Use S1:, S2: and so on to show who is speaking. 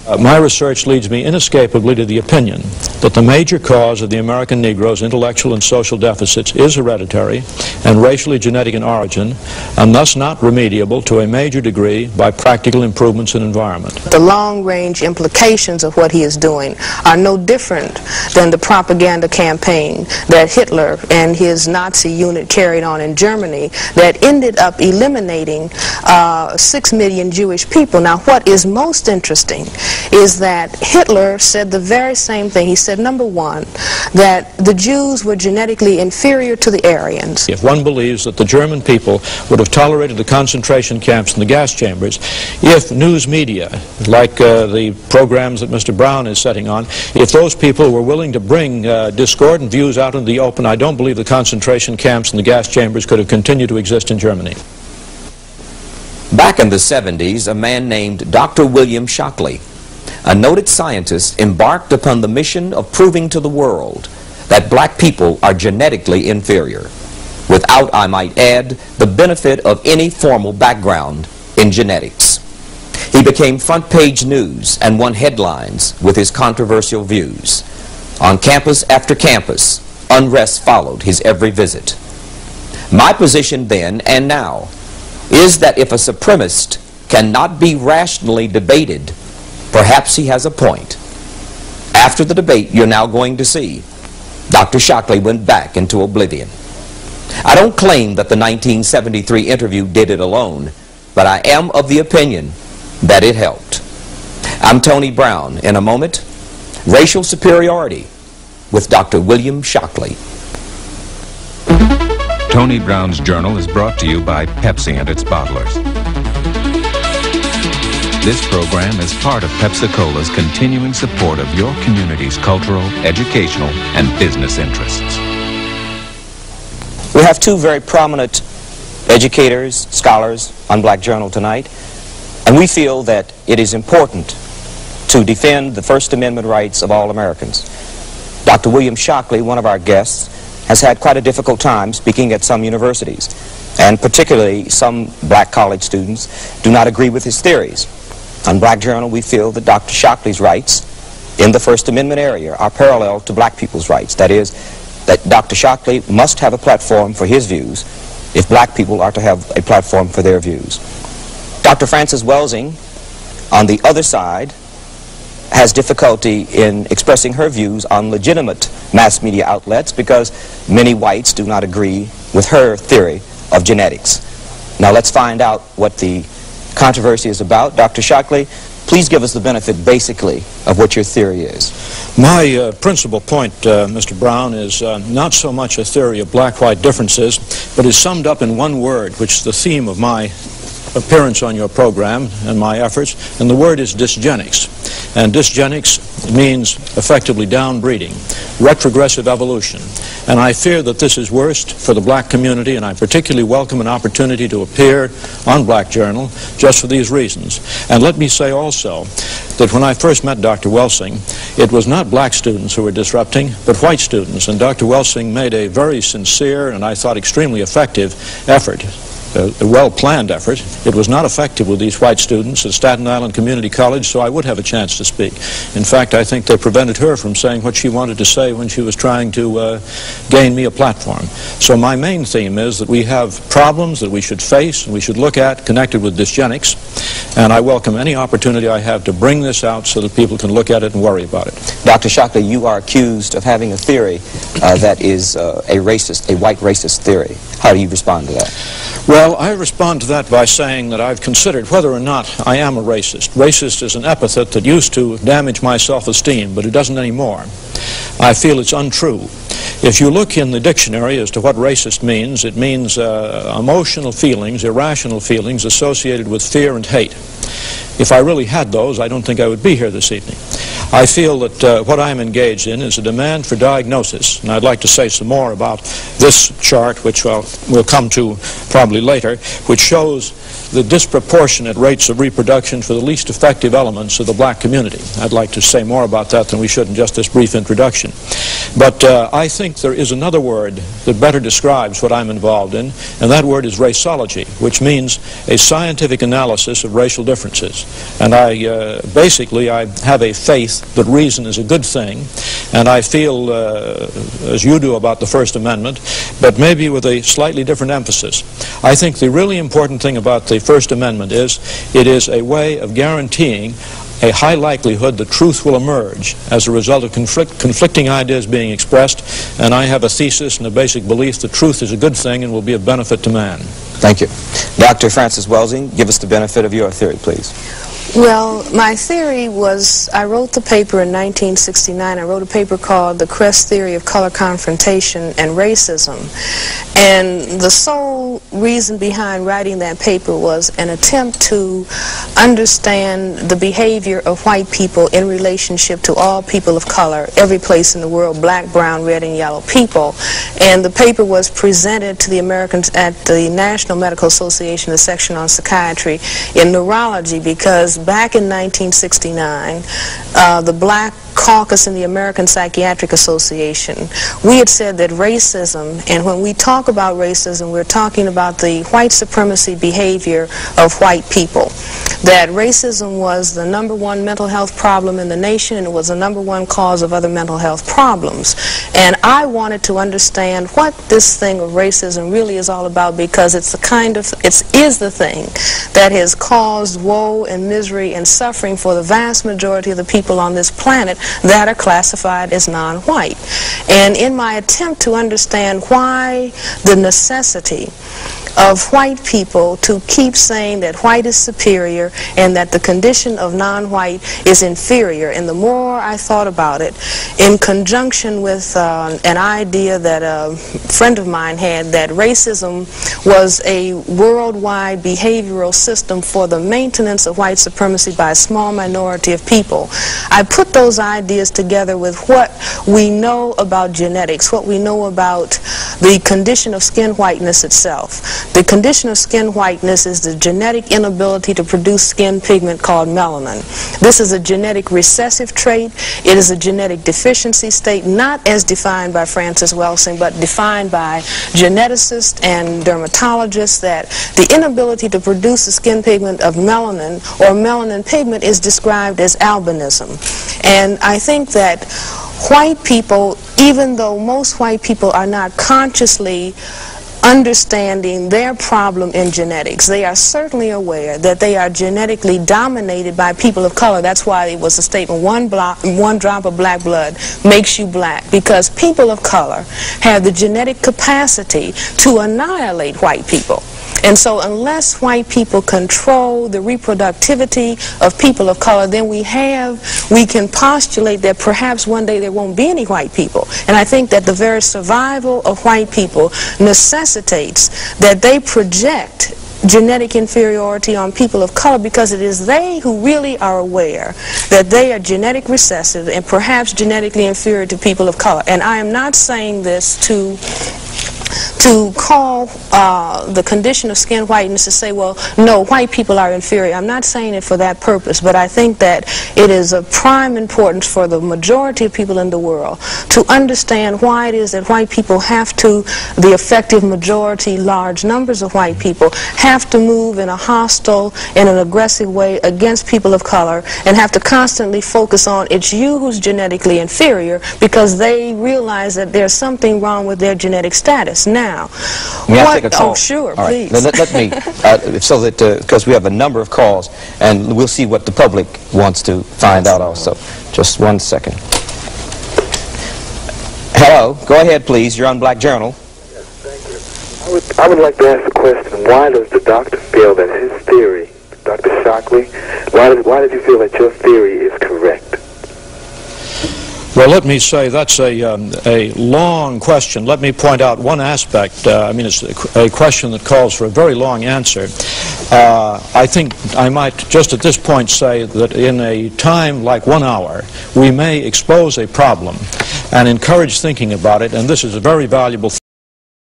S1: My research leads me inescapably to the opinion that the major cause of the American Negro's intellectual and social deficits is hereditary and racially genetic in origin, and thus not remediable to a major degree by practical improvements in environment.
S2: The long-range implications of what he is doing are no different than the propaganda campaign that Hitler and his Nazi unit carried on in Germany that ended up eliminating 6 million Jewish people. Now, what is most interesting is that Hitler said the very same thing. He said, number one, that the Jews were genetically inferior to the Aryans.
S1: If one believes that the German people would have tolerated the concentration camps and the gas chambers, if news media, like the programs that Mr. Brown is setting on, if those people were willing to bring discordant views out into the open, I don't believe the concentration camps and the gas chambers could have continued to exist in Germany.
S3: Back in the 70s, a man named Dr. William Shockley, a noted scientist, embarked upon the mission of proving to the world that black people are genetically inferior, without, I might add, the benefit of any formal background in genetics. He became front-page news and won headlines with his controversial views. On campus after campus, unrest followed his every visit. My position then and now is that if a supremacist cannot be rationally debated, perhaps he has a point. After the debate you're now going to see, Dr. Shockley went back into oblivion. I don't claim that the 1973 interview did it alone, but I am of the opinion that it helped. I'm Tony Brown. In a moment, Racial Superiority with Dr. William Shockley.
S4: Tony Brown's Journal is brought to you by Pepsi and its bottlers. This program is part of Pepsi-Cola's continuing support of your community's cultural, educational, and business interests.
S5: We have two very prominent educators, scholars on Black Journal tonight, and we feel that it is important to defend the First Amendment rights of all Americans. Dr. William Shockley, one of our guests, has had quite a difficult time speaking at some universities, and particularly some black college students do not agree with his theories. On Black Journal, we feel that Dr. Shockley's rights in the First Amendment area are parallel to black people's rights. That is, that Dr. Shockley must have a platform for his views if black people are to have a platform for their views. Dr. Frances Welsing, on the other side, has difficulty in expressing her views on legitimate mass media outlets because many whites do not agree with her theory of genetics. Now let's find out what the controversy is about. Dr. Shockley, please give us the benefit, basically, of what your theory is.
S1: My principal point, Mr. Brown, is not so much a theory of black-white differences, but is summed up in one word, which is the theme of my appearance on your program and my efforts, and the word is dysgenics. And dysgenics means effectively downbreeding, retrogressive evolution. And I fear that this is worst for the black community, and I particularly welcome an opportunity to appear on Black Journal just for these reasons. And let me say also that when I first met Dr. Welsing, it was not black students who were disrupting, but white students. And Dr. Welsing made a very sincere and I thought extremely effective effort. A well-planned effort. It was not effective with these white students at Staten Island Community College, so I would have a chance to speak. In fact, I think they prevented her from saying what she wanted to say when she was trying to gain me a platform. So my main theme is that we have problems that we should face and we should look at connected with dysgenics, and I welcome any opportunity I have to bring this out so that people can look at it and worry about it.
S5: Dr. Shockley, you are accused of having a theory that is a white racist theory. How do you respond to that?
S1: Well, I respond to that by saying that I've considered whether or not I am a racist. Racist is an epithet that used to damage my self-esteem, but it doesn't anymore. I feel it's untrue. If you look in the dictionary as to what racist means, it means emotional feelings, irrational feelings associated with fear and hate. If I really had those, I don't think I would be here this evening. I feel that what I'm engaged in is a demand for diagnosis, and I'd like to say some more about this chart, which we'll come to probably later, which shows the disproportionate rates of reproduction for the least effective elements of the black community. I'd like to say more about that than we should in just this brief introduction. But I think there is another word that better describes what I'm involved in, and that word is raceology, which means a scientific analysis of racial differences. And basically I have a faith that reason is a good thing, and I feel as you do about the First Amendment, but maybe with a slightly different emphasis. I think the really important thing about the First Amendment is it is a way of guaranteeing a high likelihood that truth will emerge as a result of conflicting ideas being expressed, and I have a thesis and a basic belief that truth is a good thing and will be of benefit to man.
S5: Thank you. Dr. Francis Welsing, give us the benefit of your theory, please.
S2: Well, my theory was, I wrote the paper in 1969. I wrote a paper called The Crest Theory of Color Confrontation and Racism. And the sole reason behind writing that paper was an attempt to understand the behavior of white people in relationship to all people of color, every place in the world, black, brown, red, and yellow people. And the paper was presented to the Americans at the National Medical Association, the section on psychiatry, in neurology, because back in 1969, the Black Caucus in the American Psychiatric Association, we had said that racism, and when we talk about racism, we're talking about the white supremacy behavior of white people, that racism was the #1 mental health problem in the nation, and it was the #1 cause of other mental health problems. And I wanted to understand what this thing of racism really is all about, because it's the thing that has caused woe and misery and suffering for the vast majority of the people on this planet that are classified as non-white. And in my attempt to understand why the necessity of white people to keep saying that white is superior and that the condition of non-white is inferior, and the more I thought about it, in conjunction with an idea that a friend of mine had, that racism was a worldwide behavioral system for the maintenance of white supremacy by a small minority of people, I put those ideas together with what we know about genetics, what we know about the condition of skin whiteness itself. The condition of skin whiteness is the genetic inability to produce skin pigment called melanin. This is a genetic recessive trait. It is a genetic deficiency state, not as defined by Francis Welsing, but defined by geneticists and dermatologists, that the inability to produce the skin pigment of melanin or melanin pigment is described as albinism. And I think that white people, even though most white people are not consciously understanding their problem in genetics, they are certainly aware that they are genetically dominated by people of color. That's why it was a statement, one drop of black blood makes you black, because people of color have the genetic capacity to annihilate white people. And so unless white people control the reproductivity of people of color, then we can postulate that perhaps one day there won't be any white people. And I think that the very survival of white people necessitates that they project genetic inferiority on people of color, because it is they who really are aware that they are genetic recessive and perhaps genetically inferior to people of color. And I am not saying this to call the condition of skin whiteness to say, well, no, white people are inferior. I'm not saying it for that purpose, but I think that it is of prime importance for the majority of people in the world to understand why it is that white people have to, the effective majority, large numbers of white people, have to move in a hostile and an aggressive way against people of color, and have to constantly focus on it's you who's genetically inferior, because they realize that there's something wrong with their genetic status. Now,
S5: may I take a call?
S2: Oh, sure,
S5: all right.
S2: please.
S5: Let me, so that, because we have a number of calls, and we'll see what the public wants to find out also. Just 1 second. Hello, go ahead, please. You're on Black Journal.
S6: Yes, thank you. I would like to ask the question, why does the doctor feel that his theory, Dr. Shockley, why did you feel that your theory is correct?
S1: Well, let me say that's a long question. Let me point out one aspect. I mean, it's a question that calls for a very long answer. I think I might just at this point say that in a time like 1 hour, we may expose a problem and encourage thinking about it, and this is a very valuable thing.